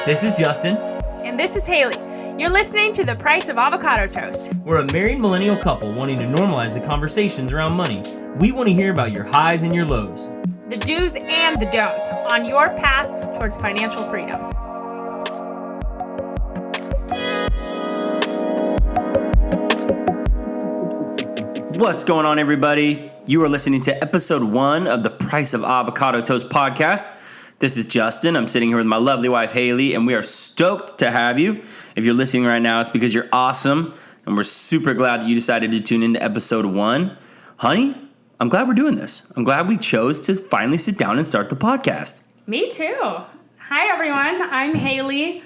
This is Justin. And this is Haley. You're listening to the Price of Avocado Toast. We're a married millennial couple wanting to normalize the conversations around money. We want to hear about your highs and your lows, The do's and the don'ts on your path towards financial freedom. What's going on, everybody? You are listening to episode 1 of the Price of Avocado Toast podcast. This is Justin. I'm sitting here with my lovely wife, Haley, and we are stoked to have you. If you're listening right now, it's because you're awesome, and we're super glad that you decided to tune into episode 1. Honey, I'm glad we're doing this. I'm glad we chose to finally sit down and start the podcast. Me too. Hi, everyone. I'm Haley,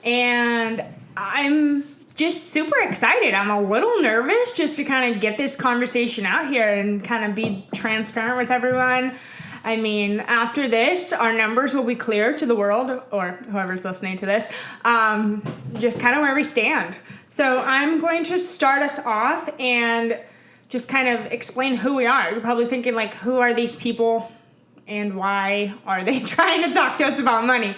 and I'm just super excited. I'm a little nervous just to kind of get this conversation out here and kind of be transparent with everyone. I mean, after this, our numbers will be clear to the world, or whoever's listening to this, just kind of where we stand. So I'm going to start us off and just kind of explain who we are. You're probably thinking, like, who are these people and why are they trying to talk to us about money?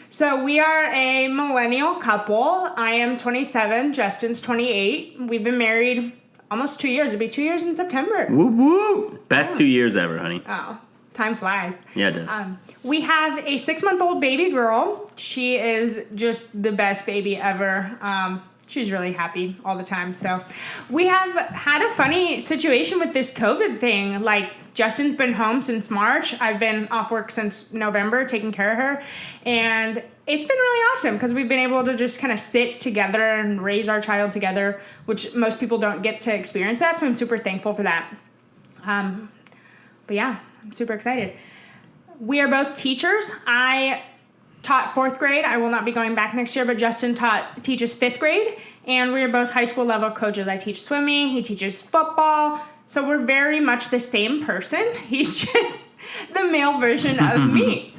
So we are a millennial couple. I am 27, Justin's 28. We've been married almost 2 years. It'll be 2 years in September. Woo woo! Best 2 years ever, honey. Oh, time flies. Yeah, it does. We have a 6-month-old baby girl. She is just the best baby ever. She's really happy all the time. So we have had a funny situation with this COVID thing. Like, Justin's been home since March. I've been off work since November taking care of her. And it's been really awesome because we've been able to just kind of sit together and raise our child together, which most people don't get to experience that. So I'm super thankful for that. But yeah, I'm super excited. We are both teachers. I taught 4th grade. I will not be going back next year, but Justin teaches 5th grade, and we are both high school level coaches. I teach swimming, he teaches football, so we're very much the same person. He's just the male version of me.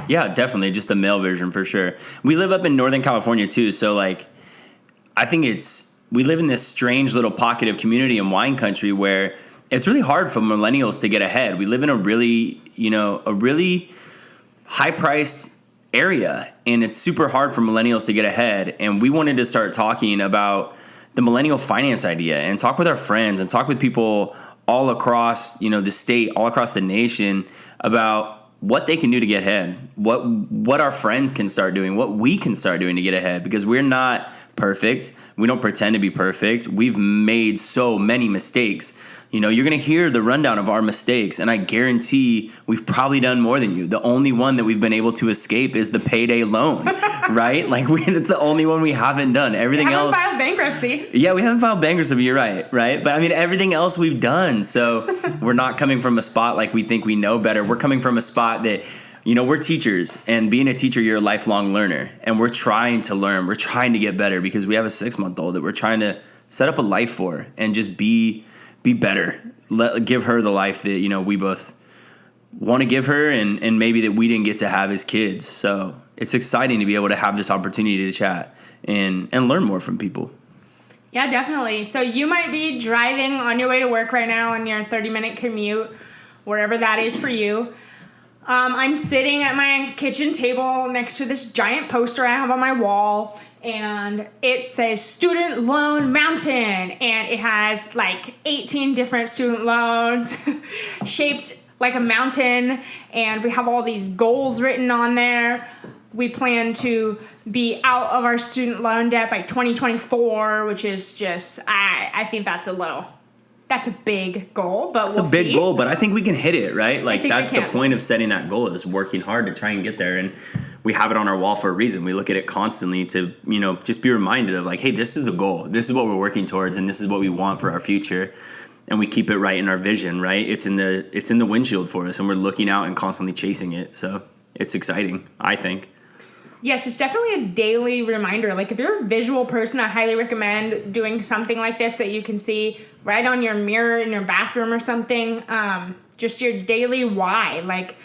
Yeah, definitely, just the male version for sure. We live up in Northern California too, so like, I think we live in this strange little pocket of community and wine country where it's really hard for millennials to get ahead. We live in a really high-priced area, and it's super hard for millennials to get ahead. And we wanted to start talking about the millennial finance idea and talk with our friends and talk with people all across, the state, all across the nation about what they can do to get ahead, what our friends can start doing, what we can start doing to get ahead, because we're not perfect. We don't pretend to be perfect. We've made so many mistakes. You're going to hear the rundown of our mistakes, and I guarantee we've probably done more than you. The only one that we've been able to escape is the payday loan, right? Like, that's the only one we haven't done. Everything else. We haven't filed bankruptcy. Yeah, we haven't filed bankruptcy, you're right? But I mean, everything else we've done. So we're not coming from a spot like we think we know better. We're coming from a spot that, we're teachers, and being a teacher, you're a lifelong learner, and we're trying to learn. We're trying to get better because we have a 6-month-old that we're trying to set up a life for and just be better. Give her the life that, we both want to give her and maybe that we didn't get to have as kids. So it's exciting to be able to have this opportunity to chat and learn more from people. Yeah, definitely. So you might be driving on your way to work right now on your 30-minute commute, wherever that is for you. I'm sitting at my kitchen table next to this giant poster I have on my wall, and it says Student Loan Mountain, and it has like 18 different student loans shaped like a mountain, and we have all these goals written on there. We plan to be out of our student loan debt by 2024, which is just, I think that's a big goal, but we'll see. It's a big goal, but I think we can hit it, right? Like, that's the point of setting that goal, is working hard to try and get there. And we have it on our wall for a reason. We look at it constantly to, just be reminded of, like, hey, this is the goal. This is what we're working towards, and this is what we want for our future. And we keep it right in our vision, right? It's in the windshield for us, and we're looking out and constantly chasing it. So it's exciting, I think. Yes, it's definitely a daily reminder. Like, if you're a visual person, I highly recommend doing something like this that you can see right on your mirror in your bathroom or something. Just your daily why. Like,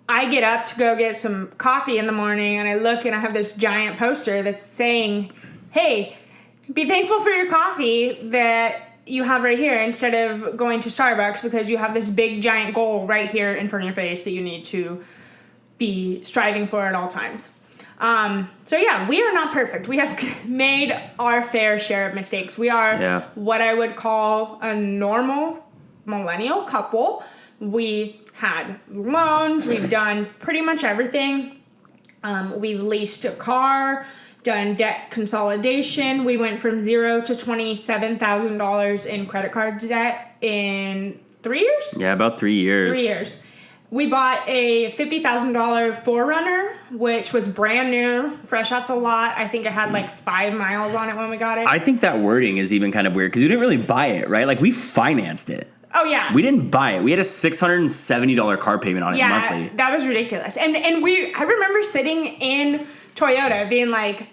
I get up to go get some coffee in the morning, and I look and I have this giant poster that's saying, hey, be thankful for your coffee that you have right here instead of going to Starbucks, because you have this big giant goal right here in front of your face that you need to be striving for at all times. So yeah, we are not perfect. We have made our fair share of mistakes. We are what I would call a normal millennial couple. We had loans. We've done pretty much everything. We've leased a car, done debt consolidation. We went from $0 to $27,000 in credit card debt in 3 years? Yeah, about 3 years. 3 years. We bought a $50,000 4Runner, which was brand new, fresh off the lot. I think it had like 5 miles on it when we got it. I think that wording is even kind of weird because we didn't really buy it, right? Like, we financed it. Oh, yeah. We didn't buy it. We had a $670 car payment on it monthly. Yeah, that was ridiculous. And I remember sitting in Toyota being like,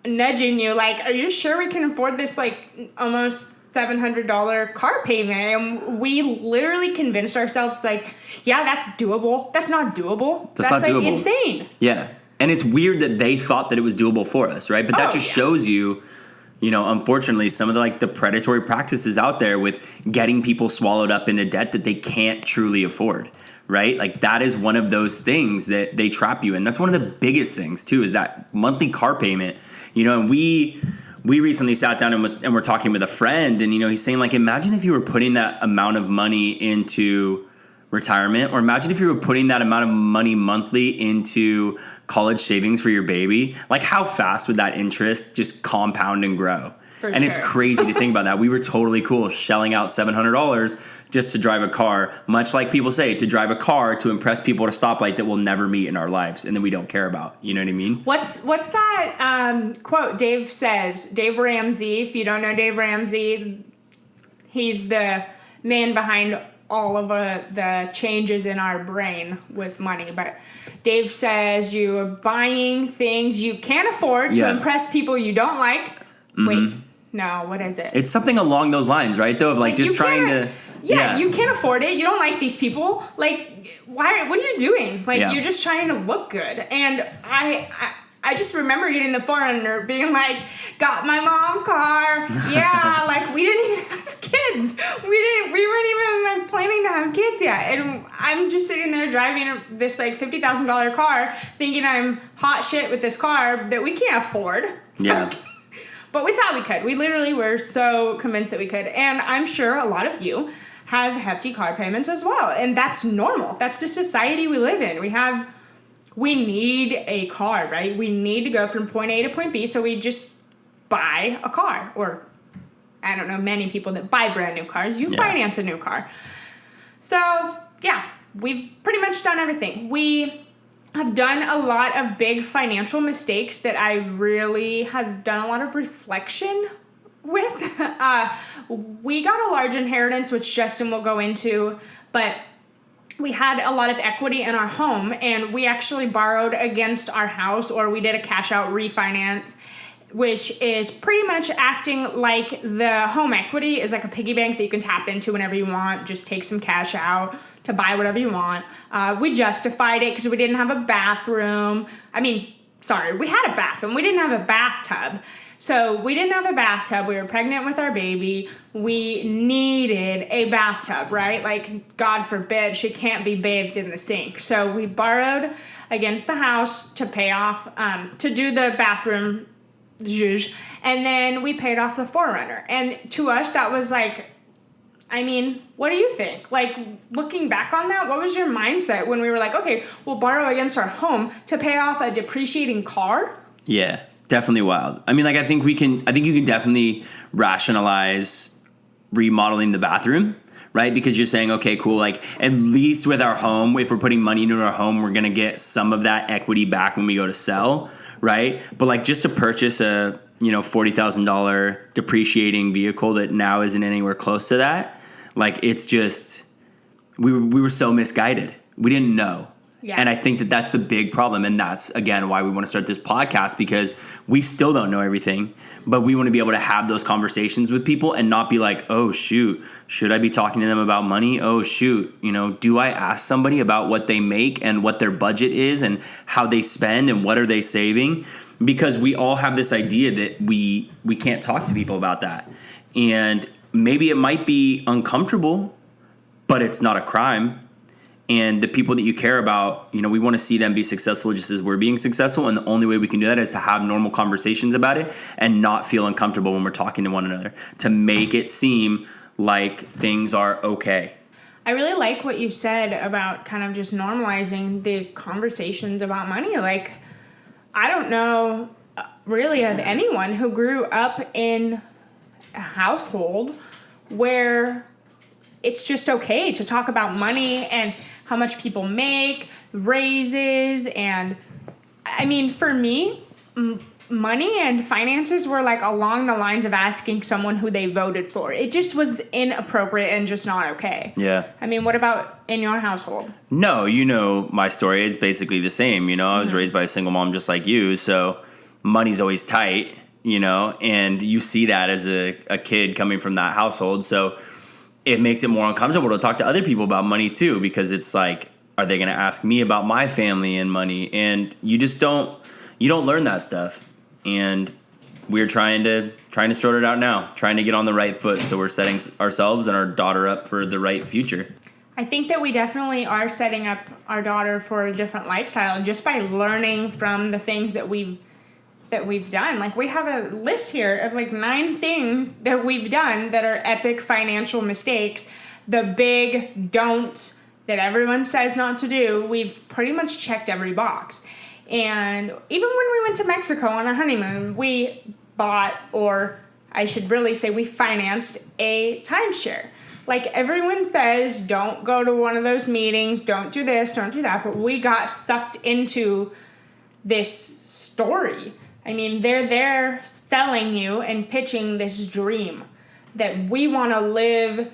nudging you, like, are you sure we can afford this, like, almost $700 car payment? And we literally convinced ourselves, like, yeah, that's doable. That's not doable. That's not doable. Insane. Yeah. And it's weird that they thought that it was doable for us, right? But that just shows you, unfortunately, some of the predatory practices out there with getting people swallowed up into debt that they can't truly afford, right? Like, that is one of those things that they trap you in. That's one of the biggest things, too, is that monthly car payment. And we recently sat down and we're talking with a friend, and, he's saying, like, imagine if you were putting that amount of money into retirement, or imagine if you were putting that amount of money monthly into college savings for your baby. Like, how fast would that interest just compound and grow? It's crazy to think about that. We were totally cool shelling out $700 just to drive a car, much like people say, to drive a car to impress people at a stoplight that we'll never meet in our lives and that we don't care about. You know what I mean? What's that quote Dave says? Dave Ramsey, if you don't know Dave Ramsey, he's the man behind all of the changes in our brain with money. But Dave says you're buying things you can't afford to impress people you don't like. Mm-hmm. Wait. No, what is it? It's something along those lines, right? Though, of like just trying to... Yeah, you can't afford it. You don't like these people. Like, why? What are you doing? Like, you're just trying to look good. And I just remember getting the 4Runner, being like, got my mom car. Yeah, like, we didn't even have kids. We weren't even, like, planning to have kids yet. And I'm just sitting there driving this, like, $50,000 car, thinking I'm hot shit with this car that we can't afford. Yeah. But we thought we could. We literally were so convinced that we could. And I'm sure a lot of you have hefty car payments as well. And that's normal. That's the society we live in. We need a car, right? We need to go from point A to point B, so we just buy a car. Or, I don't know, many people that buy brand new cars, you finance a new car. So, yeah, we've pretty much done everything. I've done a lot of big financial mistakes that I really have done a lot of reflection with. We got a large inheritance, which Justin will go into, but we had a lot of equity in our home, and we actually borrowed against our house, or we did a cash out refinance, which is pretty much acting like the home equity is like a piggy bank that you can tap into whenever you want. Just take some cash out to buy whatever you want. We justified it because we didn't have a bathroom. We had a bathroom. We didn't have a bathtub. So we didn't have a bathtub. We were pregnant with our baby. We needed a bathtub, right? Like, God forbid, she can't be bathed in the sink. So we borrowed against the house to pay off, to do the bathroom zhuzh, and then we paid off the 4Runner. And to us, that was like, what do you think? Like, looking back on that, what was your mindset when we were like, okay, we'll borrow against our home to pay off a depreciating car? Yeah, definitely wild. I think you can definitely rationalize remodeling the bathroom, right? Because you're saying, okay, cool, like, at least with our home, if we're putting money into our home, we're going to get some of that equity back when we go to sell, right? But, like, just to purchase a, $40,000 depreciating vehicle that now isn't anywhere close to that, like, it's just, we were so misguided. We didn't know. Yeah. And I think that that's the big problem. And that's, again, why we want to start this podcast, because we still don't know everything, but we want to be able to have those conversations with people and not be like, oh, shoot, should I be talking to them about money? Oh, shoot, do I ask somebody about what they make and what their budget is and how they spend and what are they saving? Because we all have this idea that we can't talk to people about that. And maybe it might be uncomfortable, but it's not a crime. And the people that you care about, we want to see them be successful just as we're being successful. And the only way we can do that is to have normal conversations about it and not feel uncomfortable when we're talking to one another, to make it seem like things are okay. I really like what you said about kind of just normalizing the conversations about money. Like, I don't know really of anyone who grew up in a household where it's just okay to talk about money and how much people make, raises, and I mean, for me, money and finances were like along the lines of asking someone who they voted for. It just was inappropriate and just not okay. Yeah. I mean, what about in your household? No, my story. It's basically the same. I was raised by a single mom just like you, so money's always tight, and you see that as a kid coming from that household. So it makes it more uncomfortable to talk to other people about money too, because it's like, are they going to ask me about my family and money? And you don't learn that stuff. And we're trying to sort it out now, trying to get on the right foot. So we're setting ourselves and our daughter up for the right future. I think that we definitely are setting up our daughter for a different lifestyle just by learning from the things that we've done. Like, we have a list here of like 9 things that we've done that are epic financial mistakes. The big don'ts that everyone says not to do, we've pretty much checked every box. And even when we went to Mexico on our honeymoon, we bought, or I should really say we financed, a timeshare. Like, everyone says, don't go to one of those meetings, don't do this, don't do that, but we got sucked into this story. I mean, they're there selling you and pitching this dream that we want to live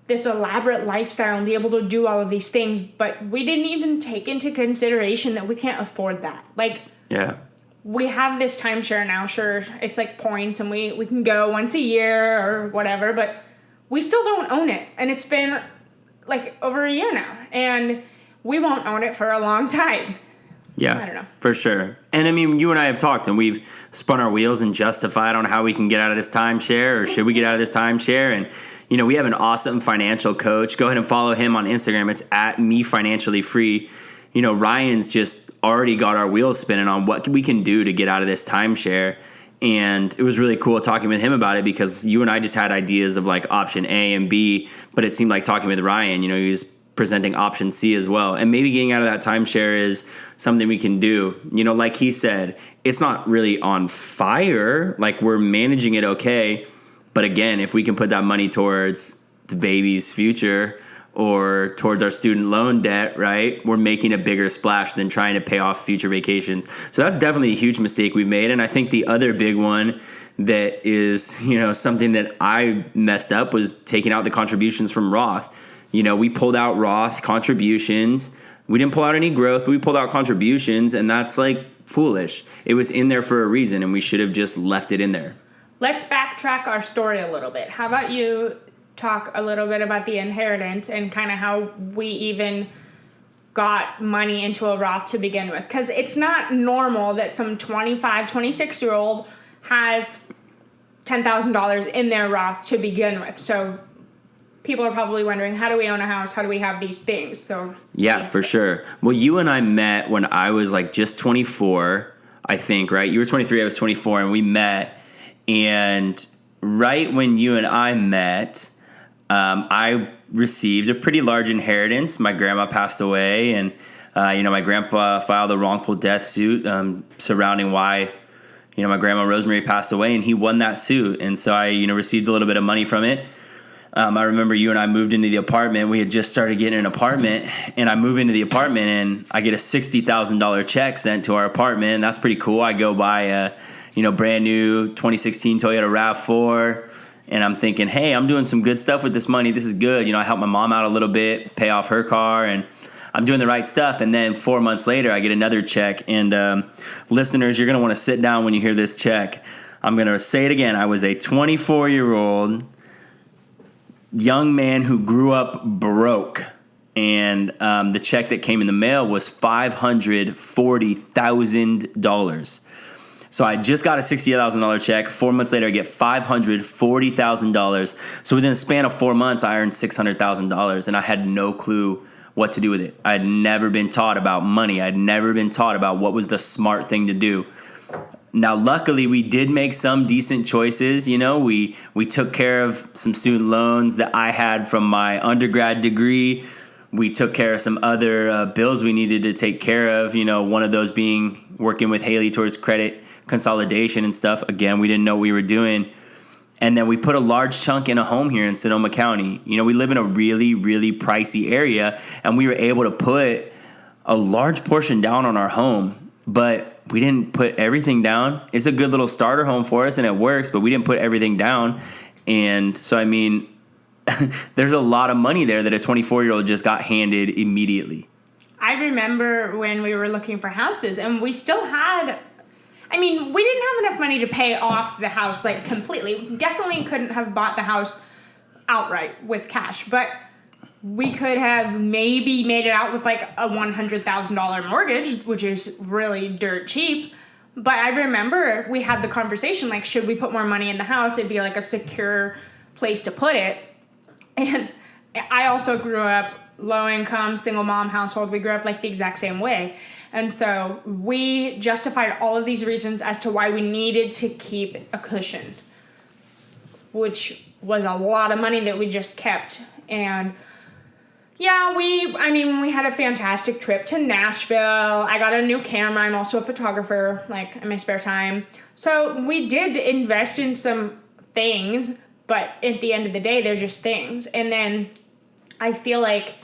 this elaborate lifestyle and be able to do all of these things, but we didn't even take into consideration that we can't afford that. Like, yeah, we have this timeshare now, sure, it's like points and we can go once a year or whatever, but we still don't own it. And it's been like over a year now, and we won't own it for a long time. Yeah, I don't know. For sure. And I mean, you and I have talked, and we've spun our wheels and justified on how we can get out of this timeshare, or should we get out of this timeshare. And, we have an awesome financial coach. Go ahead and follow him on Instagram. It's @MeFinanciallyFree. Ryan's just already got our wheels spinning on what we can do to get out of this timeshare. And it was really cool talking with him about it, because you and I just had ideas of like option A and B, but it seemed like talking with Ryan, he was presenting option C as well. And maybe getting out of that timeshare is something we can do. Like he said, it's not really on fire. Like, we're managing it okay. But again, if we can put that money towards the baby's future or towards our student loan debt, right, we're making a bigger splash than trying to pay off future vacations. So that's definitely a huge mistake we've made. And I think the other big one that is, something that I messed up was taking out the contributions from Roth. We pulled out Roth contributions. We didn't pull out any growth, but we pulled out contributions, and that's like foolish. It was in there for a reason, and we should have just left it in there. Let's backtrack our story a little bit. How about you talk a little bit about the inheritance and kind of how we even got money into a Roth to begin with? Because it's not normal that some 25, 26-year-old has $10,000 in their Roth to begin with. So people are probably wondering, how do we own a house? How do we have these things? So yeah, for sure. Well, you and I met when I was like just 24, I think, right? You were 23, I was 24, and we met. And right when you and I met, I received a pretty large inheritance. My grandma passed away, and my grandpa filed a wrongful death suit surrounding why my grandma Rosemary passed away, and he won that suit. And so I received a little bit of money from it. I remember you and I moved into the apartment. We had just started getting an apartment, and I move into the apartment, and I get a $60,000 check sent to our apartment. And that's pretty cool. I go buy a brand new 2016 Toyota RAV4. And I'm thinking, hey, I'm doing some good stuff with this money. This is good. I helped my mom out a little bit, pay off her car, and I'm doing the right stuff. And then 4 months later, I get another check. And listeners, you're going to want to sit down when you hear this check. I'm going to say it again. I was a 24-year-old young man who grew up broke. And the check that came in the mail was $540,000. So I just got a $60,000 check. 4 months later, I get $540,000. So within a span of 4 months, I earned $600,000, and I had no clue what to do with it. I'd never been taught about money. I'd never been taught about what was the smart thing to do. Now, luckily, we did make some decent choices. You know, we took care of some student loans that I had from my undergrad degree. We took care of some other bills we needed to take care of. You know, one of those being working with Haley towards credit consolidation and stuff. Again, we didn't know what we were doing. And then we put a large chunk in a home here in Sonoma County. You know, we live in a really, really pricey area, and we were able to put a large portion down on our home, but we didn't put everything down. It's a good little starter home for us, and it works, but we didn't put everything down. And so, I mean, there's a lot of money there that a 24-year-old just got handed immediately. I remember when we were looking for houses, and we still had... I mean, we didn't have enough money to pay off the house, like, completely. We definitely couldn't have bought the house outright with cash, but we could have maybe made it out with, like, a $100,000 mortgage, which is really dirt cheap. But I remember we had the conversation, like, should we put more money in the house? It'd be, like, a secure place to put it. And I also grew up low income, single mom household. We grew up like the exact same way. And so we justified all of these reasons as to why we needed to keep a cushion, which was a lot of money that we just kept. And yeah, we had a fantastic trip to Nashville. I got a new camera. I'm also a photographer, like, in my spare time. So we did invest in some things, but at the end of the day, they're just things. And then I feel like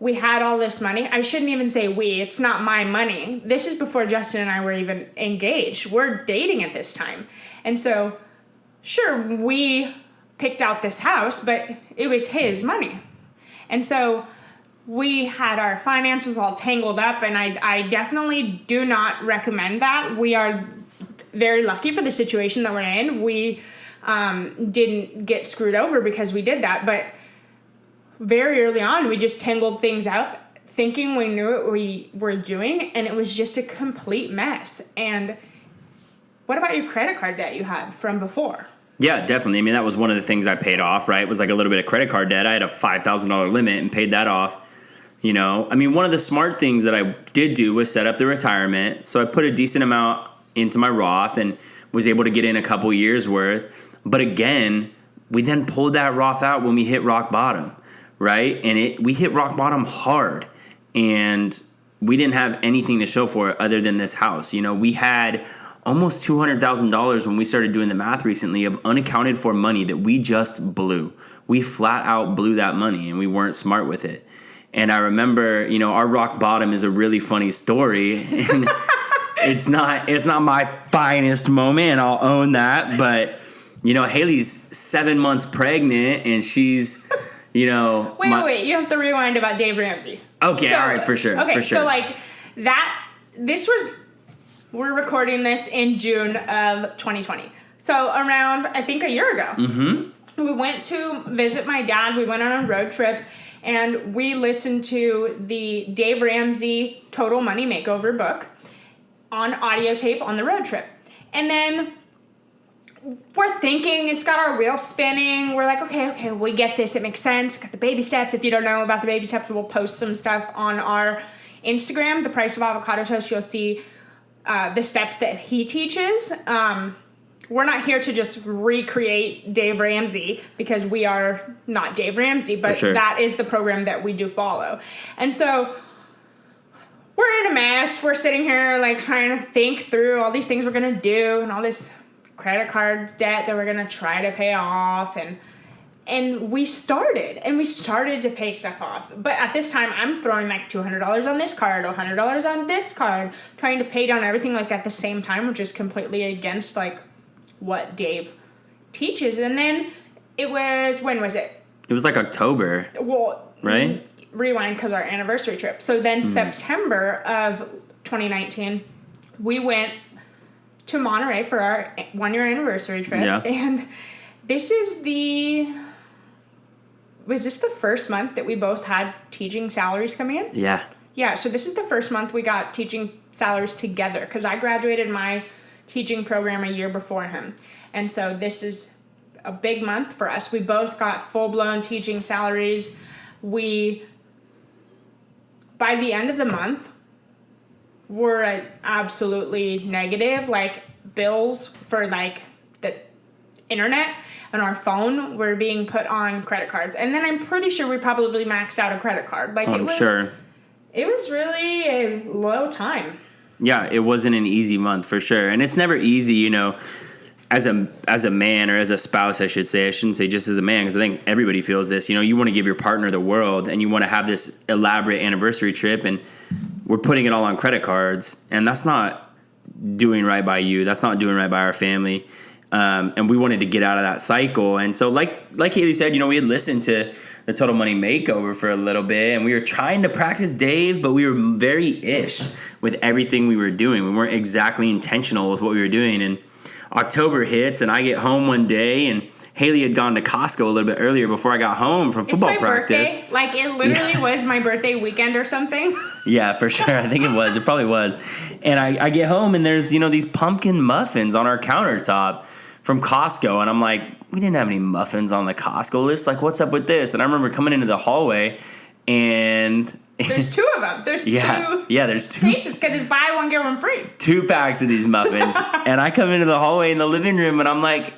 we had all this money. I shouldn't even say we. It's not my money. This is before Justin and I were even engaged. We're dating at this time. And so, sure, we picked out this house, but it was his money. And so we had our finances all tangled up, and I definitely do not recommend that. We are very lucky for the situation that we're in. We didn't get screwed over because we did that, but very early on, we just tangled things up, thinking we knew what we were doing, and it was just a complete mess. And what about your credit card debt you had from before? Yeah, definitely. I mean, that was one of the things I paid off, right? It was like a little bit of credit card debt. I had a $5,000 limit and paid that off. You know, I mean, one of the smart things that I did do was set up the retirement. So I put a decent amount into my Roth and was able to get in a couple years worth. But again, we then pulled that Roth out when we hit rock bottom. Right? And we hit rock bottom hard, and we didn't have anything to show for it other than this house. You know, we had almost $200,000 when we started doing the math recently of unaccounted for money that we just blew. We flat out blew that money, and we weren't smart with it. And I remember, you know, our rock bottom is a really funny story, and it's not my finest moment. I'll own that. But, you know, Haley's 7 months pregnant, and she's... You know, wait, you have to rewind about Dave Ramsey. Okay, all right, for sure. So like we're recording this in June of 2020. So around, I think, a year ago, we went to visit my dad. We went on a road trip, and we listened to the Dave Ramsey Total Money Makeover book on audio tape on the road trip. And then we're thinking, it's got our wheels spinning. We're like, okay, we get this. It makes sense. Got the baby steps. If you don't know about the baby steps, we'll post some stuff on our Instagram, the Price of Avocado Toast. You'll see the steps that he teaches. We're not here to just recreate Dave Ramsey because we are not Dave Ramsey, but sure, that is the program that we do follow. And so we're in a mess. We're sitting here like trying to think through all these things we're going to do and all this credit card debt that we're going to try to pay off. And we started to pay stuff off. But at this time, I'm throwing like $200 on this card, $100 on this card, trying to pay down everything like at the same time, which is completely against like what Dave teaches. And then it was, when was it? It was like October. Well, right? Rewind, because our anniversary trip. So then September of 2019, we went to Monterey for our 1-year anniversary trip. Yeah. And this is was this the first month that we both had teaching salaries come in? Yeah. Yeah, so this is the first month we got teaching salaries together, because I graduated my teaching program a year before him. And so this is a big month for us. We both got full-blown teaching salaries. We by the end of the month, we're at absolutely negative. Like, bills for, like, the internet and our phone were being put on credit cards. And then I'm pretty sure we probably maxed out a credit card. Like, I'm sure. It was really a low time. Yeah, it wasn't an easy month for sure. And it's never easy, you know, as a man, or as a spouse, I should say. I shouldn't say just as a man, because I think everybody feels this. You know, you want to give your partner the world, and you want to have this elaborate anniversary trip, and we're putting it all on credit cards, and that's not doing right by you. That's not doing right by our family. And we wanted to get out of that cycle. And so like Haley said, you know, we had listened to the Total Money Makeover for a little bit, and we were trying to practice Dave, but we were very ish with everything we were doing. We weren't exactly intentional with what we were doing. And October hits, and I get home one day, and Haley had gone to Costco a little bit earlier before I got home from football practice. Birthday. Like, it literally was my birthday weekend or something. Yeah, for sure. I think it was. It probably was. And I get home, and there's, you know, these pumpkin muffins on our countertop from Costco. And I'm like, we didn't have any muffins on the Costco list. Like, what's up with this? And I remember coming into the hallway, and there's two of them. There's two. Yeah, there's two. Cases, because it's buy one, get one free. 2 packs of these muffins. And I come into the hallway in the living room, and I'm like,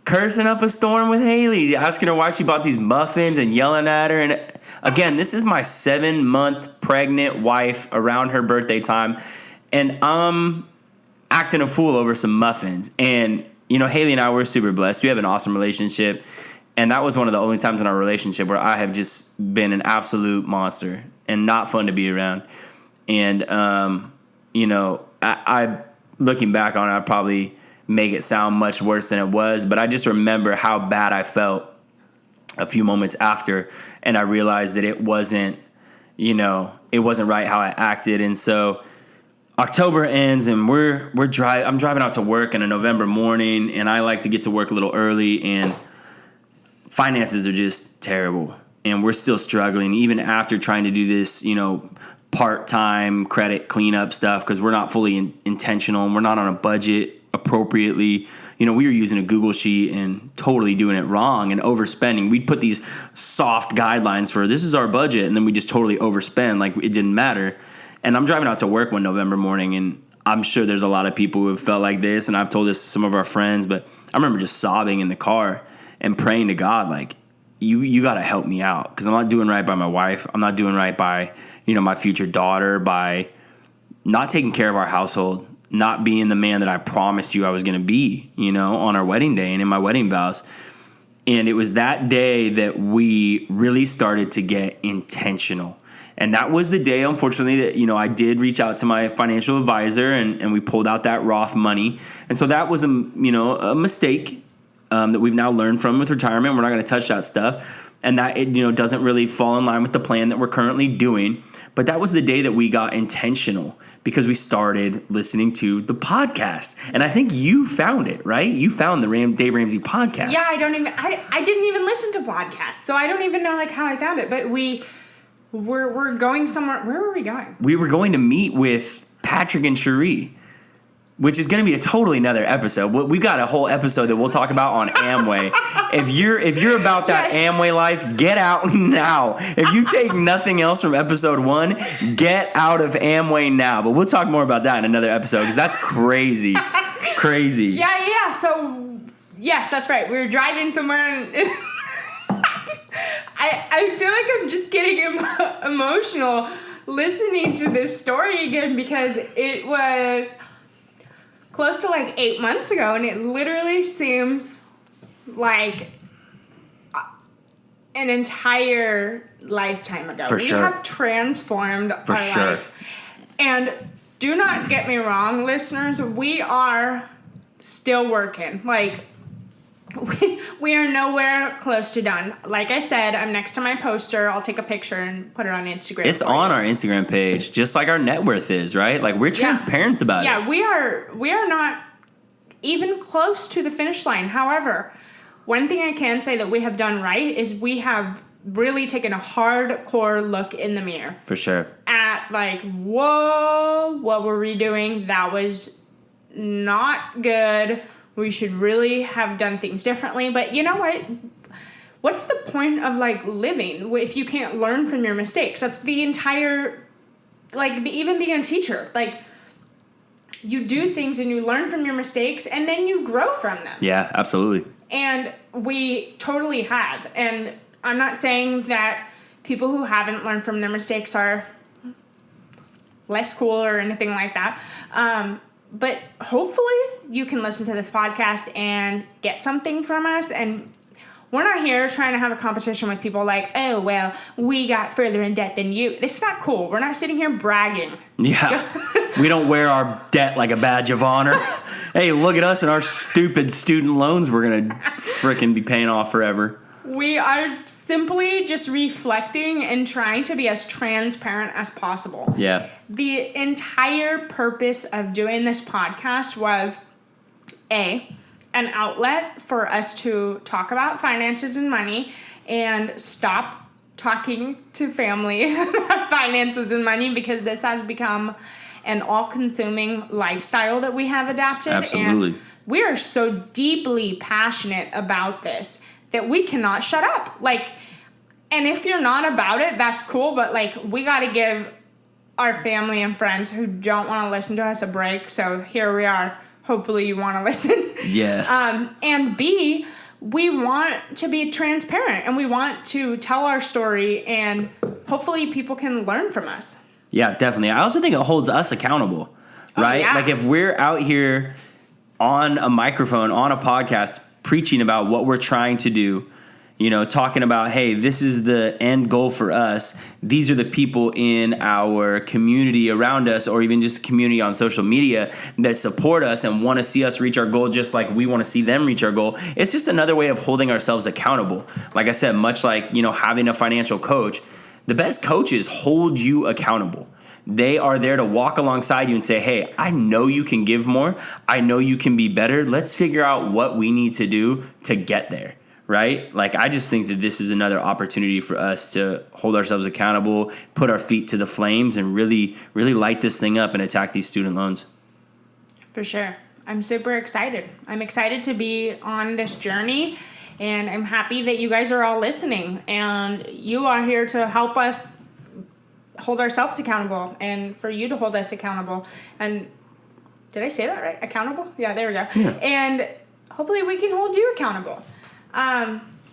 cursing up a storm with Haley, asking her why she bought these muffins and yelling at her. And again, this is my 7-month pregnant wife around her birthday time, and I'm acting a fool over some muffins. And, you know, Haley and I, we're super blessed. We have an awesome relationship, and that was one of the only times in our relationship where I have just been an absolute monster and not fun to be around. And, you know, I looking back on it, I probably make it sound much worse than it was, but I just remember how bad I felt a few moments after, and I realized that it wasn't, you know, it wasn't right how I acted. And so October ends, and I'm driving out to work on a November morning, and I like to get to work a little early, and finances are just terrible, and we're still struggling even after trying to do this, you know, part-time credit cleanup stuff, because we're not fully intentional, and we're not on a budget appropriately. You know, we were using a Google sheet and totally doing it wrong and overspending. We'd put these soft guidelines for this is our budget, and then we just totally overspend like it didn't matter. And I'm driving out to work one November morning, and I'm sure there's a lot of people who have felt like this, and I've told this to some of our friends, but I remember just sobbing in the car and praying to God, like, you got to help me out, because I'm not doing right by my wife. I'm not doing right by, you know, my future daughter, by not taking care of our household, not being the man that I promised you I was going to be, you know, on our wedding day and in my wedding vows. And it was that day that we really started to get intentional. And that was the day, unfortunately, that, you know, I did reach out to my financial advisor, and we pulled out that Roth money. And so that was a mistake that we've now learned from with retirement. We're not going to touch that stuff. And that, it, you know, doesn't really fall in line with the plan that we're currently doing. But that was the day that we got intentional, because we started listening to the podcast. And I think you found it, right? You found the Dave Ramsey podcast. Yeah, I didn't even listen to podcasts, so I don't even know like how I found it. But we're going somewhere. Where were we going? We were going to meet with Patrick and Cherie, which is going to be a totally another episode. We've got a whole episode that we'll talk about on Amway. If you're about that Amway life, get out now. If you take nothing else from episode 1, get out of Amway now. But we'll talk more about that in another episode, because that's crazy. Crazy. Yeah. So, yes, that's right. We were driving somewhere, and I feel like I'm just getting emotional listening to this story again, because it was close to like 8 months ago, and it literally seems like an entire lifetime ago. For sure. We have transformed our life. And do not get me wrong, listeners, we are still working. Like, we are nowhere close to done. Like I said, I'm next to my poster. I'll take a picture and put it on Instagram. It's on our Instagram page, just like our net worth is, right? Like, we're transparent about it. Yeah, we are not even close to the finish line. However, one thing I can say that we have done right is we have really taken a hardcore look in the mirror. For sure. At like, whoa, what were we doing? That was not good. We should really have done things differently. But you know what? what's the point of like living if you can't learn from your mistakes? That's the entire, like, even being a teacher, like, you do things and you learn from your mistakes and then you grow from them. Yeah, absolutely. And we totally have. And I'm not saying that people who haven't learned from their mistakes are less cool or anything like that. But hopefully you can listen to this podcast and get something from us. And we're not here trying to have a competition with people like, oh, well, we got further in debt than you. It's not cool. We're not sitting here bragging. Yeah. We don't wear our debt like a badge of honor. Hey, look at us and our stupid student loans we're going to frickin' be paying off forever. We are simply just reflecting and trying to be as transparent as possible. Yeah. The entire purpose of doing this podcast was, an outlet for us to talk about finances and money and stop talking to family about finances and money, because this has become an all-consuming lifestyle that we have adapted. Absolutely. And we are so deeply passionate about this that we cannot shut up. Like, and if you're not about it, that's cool, but like, we got to give our family and friends who don't want to listen to us a break. So here we are. Hopefully you want to listen. Yeah. And B, we want to be transparent and we want to tell our story, and hopefully people can learn from us. Yeah, definitely. I also think it holds us accountable, right? Yeah. Like if we're out here on a microphone, on a podcast, preaching about what we're trying to do, you know, talking about, hey, this is the end goal for us. These are the people in our community around us, or even just community on social media that support us and want to see us reach our goal just like we want to see them reach our goal. It's just another way of holding ourselves accountable. Like I said, much like, you know, having a financial coach, the best coaches hold you accountable. They are there to walk alongside you and say, hey, I know you can give more. I know you can be better. Let's figure out what we need to do to get there. Right? Like, I just think that this is another opportunity for us to hold ourselves accountable, put our feet to the flames, and really, really light this thing up and attack these student loans. For sure. I'm super excited. I'm excited to be on this journey, and I'm happy that you guys are all listening, and you are here to help us hold ourselves accountable and for you to hold us accountable. And did I say that right? Accountable? Yeah, there we go. Yeah. And hopefully we can hold you accountable.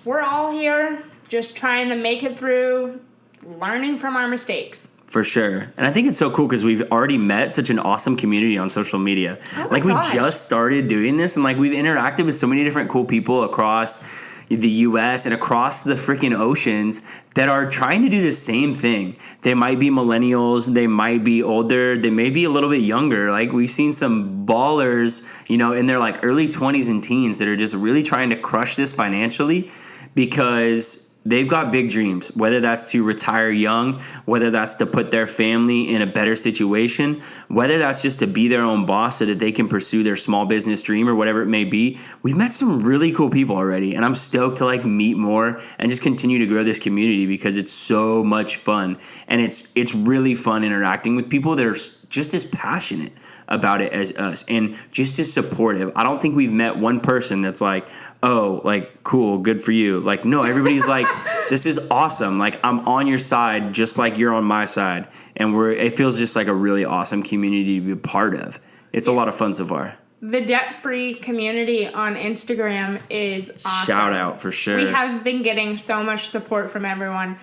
We're all here just trying to make it through, learning from our mistakes. For sure. And I think it's so cool because we've already met such an awesome community on social media. Oh like, my we gosh. just started doing this, and like, we've interacted with so many different cool people across the US and across the freaking oceans that are trying to do the same thing. They might be millennials, they might be older, they may be a little bit younger. Like, we've seen some ballers, you know, in their like early 20s and teens that are just really trying to crush this financially because they've got big dreams, whether that's to retire young, whether that's to put their family in a better situation, whether that's just to be their own boss so that they can pursue their small business dream or whatever it may be. We've met some really cool people already, and I'm stoked to like meet more and just continue to grow this community because it's so much fun. And it's really fun interacting with people that are just as passionate about it as us and just as supportive. I don't think we've met one person that's like, oh, like, cool, good for you. Like, no, everybody's like, this is awesome. Like, I'm on your side just like you're on my side. And it feels just like a really awesome community to be a part of. It's a lot of fun so far. The debt-free community on Instagram is awesome. Shout out for sure. We have been getting so much support from everyone.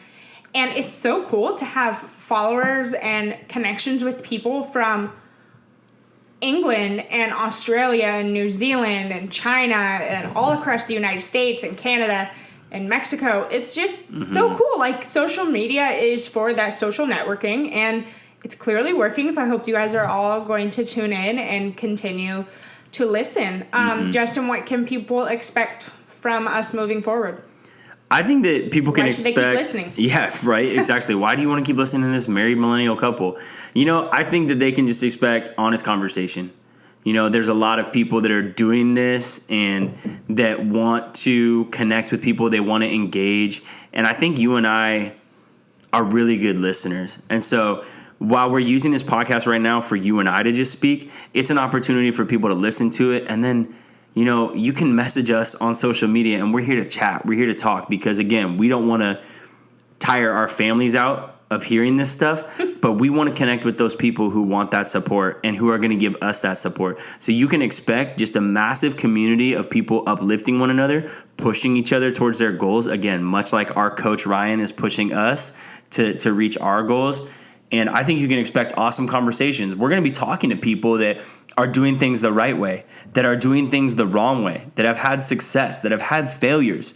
And it's so cool to have followers and connections with people from England and Australia and New Zealand and China and all across the United States and Canada and Mexico. It's just so cool. Like, social media is for that social networking, and it's clearly working. So I hope you guys are all going to tune in and continue to listen. Justin, what can people expect from us moving forward? I think that people can expect. Why should they keep listening? Yeah, right. Exactly. Why do you want to keep listening to this married millennial couple? You know, I think that they can just expect honest conversation. You know, there's a lot of people that are doing this and that want to connect with people. They want to engage. And I think you and I are really good listeners. And so while we're using this podcast right now for you and I to just speak, it's an opportunity for people to listen to it and then, you can message us on social media, and we're here to chat. We're here to talk because, again, we don't want to tire our families out of hearing this stuff, but we want to connect with those people who want that support and who are going to give us that support. So you can expect just a massive community of people uplifting one another, pushing each other towards their goals. Again, much like our coach Ryan is pushing us to reach our goals. And I think you can expect awesome conversations. We're going to be talking to people that are doing things the right way, that are doing things the wrong way, that have had success, that have had failures.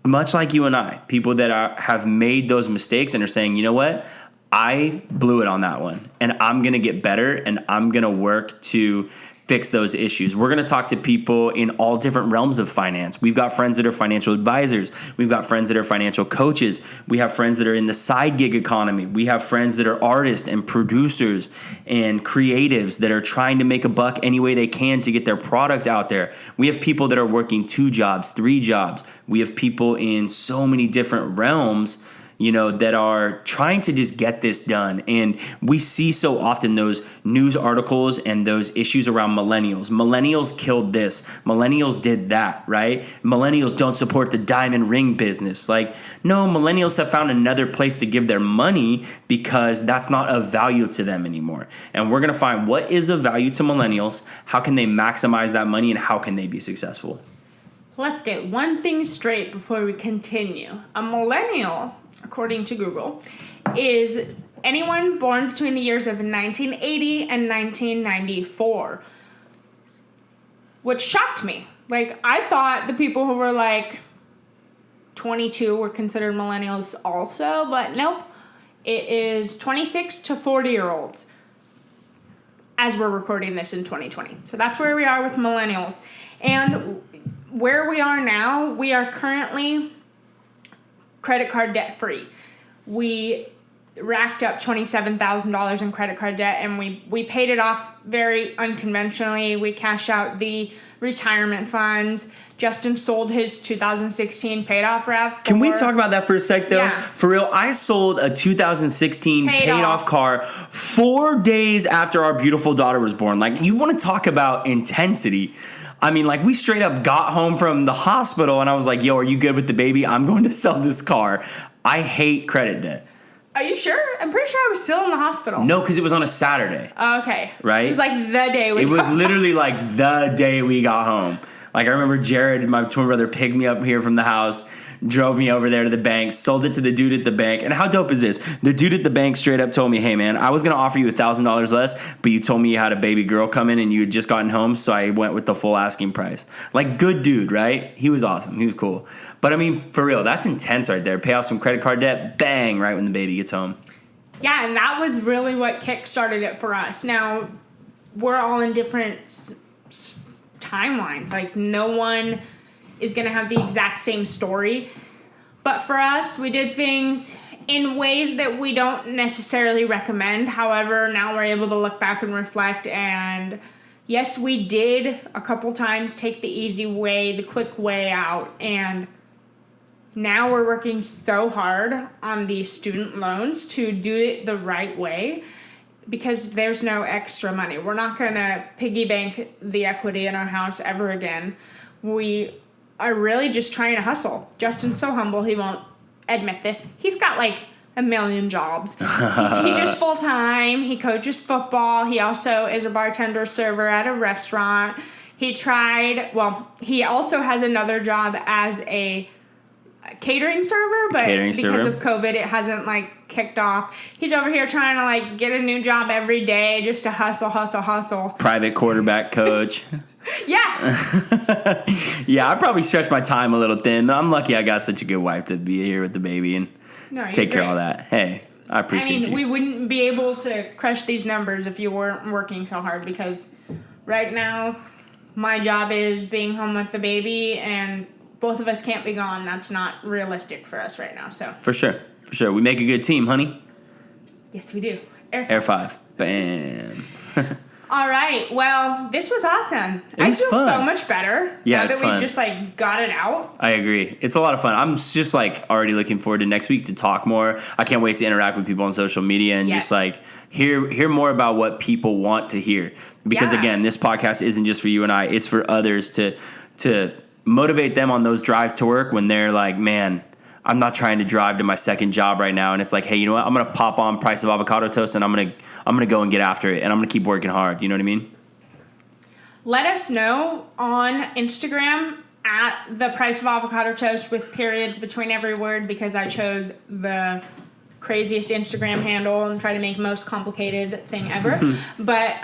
Much like you and I, people that have made those mistakes and are saying, you know what, I blew it on that one, and I'm going to get better, and I'm going to work to fix those issues. We're going to talk to people in all different realms of finance. We've got friends that are financial advisors. We've got friends that are financial coaches. We have friends that are in the side gig economy. We have friends that are artists and producers and creatives that are trying to make a buck any way they can to get their product out there. We have people that are working 2 jobs, 3 jobs. We have people in so many different realms that are trying to just get this done. And we see so often those news articles and those issues around millennials. Millennials killed this. Millennials did that, right? Millennials don't support the diamond ring business. Like, no, millennials have found another place to give their money because that's not of value to them anymore. And we're going to find what is of value to millennials, how can they maximize that money, and how can they be successful. Let's get one thing straight before we continue. A millennial, according to Google, is anyone born between the years of 1980 and 1994. Which shocked me. Like, I thought the people who were like 22 were considered millennials also, but nope. It is 26 to 40-year-olds as we're recording this in 2020. So that's where we are with millennials. And where we are now, we are currently credit card debt free. We racked up $27,000 in credit card debt, and we paid it off very unconventionally. We cashed out the retirement funds. Justin sold his 2016 paid off RAV4. Can we talk about that for a sec, though? Yeah. For real, I sold a 2016 paid off car 4 days after our beautiful daughter was born. Like, you want to talk about intensity. I mean, like, we straight up got home from the hospital, and I was like, yo, are you good with the baby? I'm going to sell this car. I hate credit debt. Are you sure? I'm pretty sure I was still in the hospital. No, because it was on a Saturday. Okay. Right? It was like the day we got home. It was literally like the day we got home. Like, I remember Jared, my twin brother, picked me up here from the house, drove me over there to the bank, sold it to the dude at the bank. And how dope is this? The dude at the bank straight up told me, hey, man, I was going to offer you $1,000 less, but you told me you had a baby girl come in and you had just gotten home, so I went with the full asking price. Like, good dude, right? He was awesome. He was cool. But, I mean, for real, that's intense right there. Pay off some credit card debt, bang, right when the baby gets home. Yeah, and that was really what kick-started it for us. Now, we're all in different timelines. Like, no one is going to have the exact same story. But for us, we did things in ways that we don't necessarily recommend. However, now we're able to look back and reflect. And yes, we did a couple times take the easy way, the quick way out. And now we're working so hard on these student loans to do it the right way, because there's no extra money. We're not going to piggy bank the equity in our house ever again. We are really just trying to hustle. Justin's so humble, he won't admit this. He's got like a million jobs. He teaches full-time. He coaches football. He also is a bartender server at a restaurant. He also has another job as a catering server, but because of COVID, it hasn't like kicked off. He's over here trying to like get a new job every day just to hustle. Private quarterback coach. Yeah. Yeah, I probably stretched my time a little thin. I'm lucky I got such a good wife to be here with the baby and take care of all that. Hey, I appreciate you. We wouldn't be able to crush these numbers if you weren't working so hard, because right now my job is being home with the baby, and both of us can't be gone. That's not realistic for us right now. So For sure. We make a good team, honey. Yes, we do. Air 5. Bam. All right. Well, this was awesome. It was fun. So much better. Yeah, now it's that fun. we just got it out. I agree. It's a lot of fun. I'm just already looking forward to next week to talk more. I can't wait to interact with people on social media and just hear more about what people want to hear. Because again, this podcast isn't just for you and I. It's for others to motivate them on those drives to work when they're like, man, I'm not trying to drive to my second job right now. And it's like, hey, you know what? I'm going to pop on Price of Avocado Toast and I'm going to go and get after it. And I'm going to keep working hard. You know what I mean? Let us know on Instagram at the Price of Avocado Toast with periods between every word, because I chose the craziest Instagram handle and try to make most complicated thing ever. But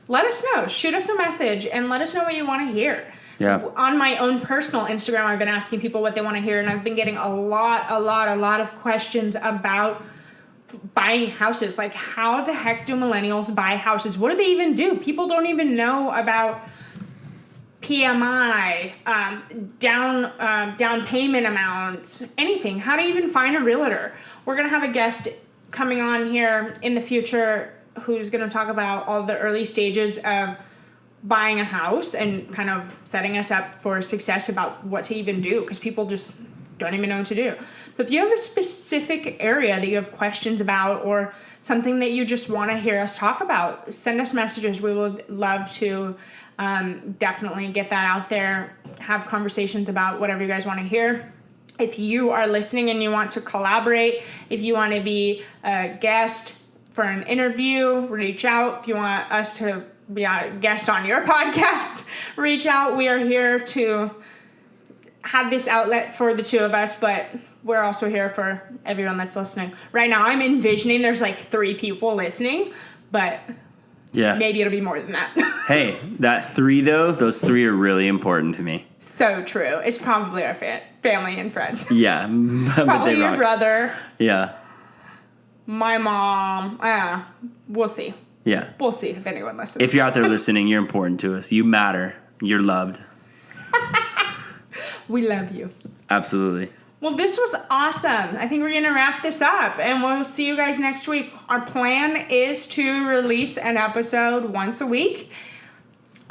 let us know. Shoot us a message and let us know what you want to hear. Yeah. On my own personal Instagram, I've been asking people what they want to hear, and I've been getting a lot of questions about buying houses. Like, how the heck do millennials buy houses? What do they even do? People don't even know about PMI, down payment amount, anything. How to even find a realtor. We're going to have a guest coming on here in the future who's going to talk about all the early stages of buying a house and kind of setting us up for success about what to even do, because people just don't even know what to do. So if you have a specific area that you have questions about or something that you just want to hear us talk about, send us messages. We would love to definitely get that out there, have conversations about whatever you guys want to hear. If you are listening and you want to collaborate, if you want to be a guest for an interview, reach out. If you want us to be a guest on your podcast, reach out. We are here to have this outlet for the two of us, but we're also here for everyone that's listening. Right now, I'm envisioning there's 3 people listening, but maybe it'll be more than that. Hey, that 3 though, those 3 are really important to me. So true. It's probably our family and friends. Yeah. Probably your brother. Yeah. My mom. We'll see. Yeah. We'll see if anyone listens. If you're out there listening, you're important to us. You matter. You're loved. We love you. Absolutely. Well, this was awesome. I think we're going to wrap this up, and we'll see you guys next week. Our plan is to release an episode once a week.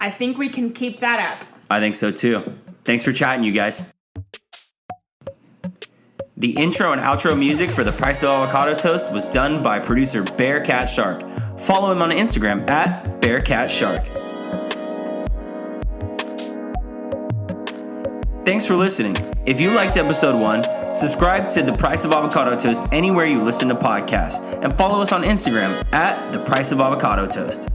I think we can keep that up. I think so too. Thanks for chatting, you guys. The intro and outro music for the Price of Avocado Toast was done by producer Bearcat Shark. Follow him on Instagram at Bearcat Shark. Thanks for listening. If you liked episode 1, subscribe to the Price of Avocado Toast anywhere you listen to podcasts, and follow us on Instagram at the Price of Avocado Toast.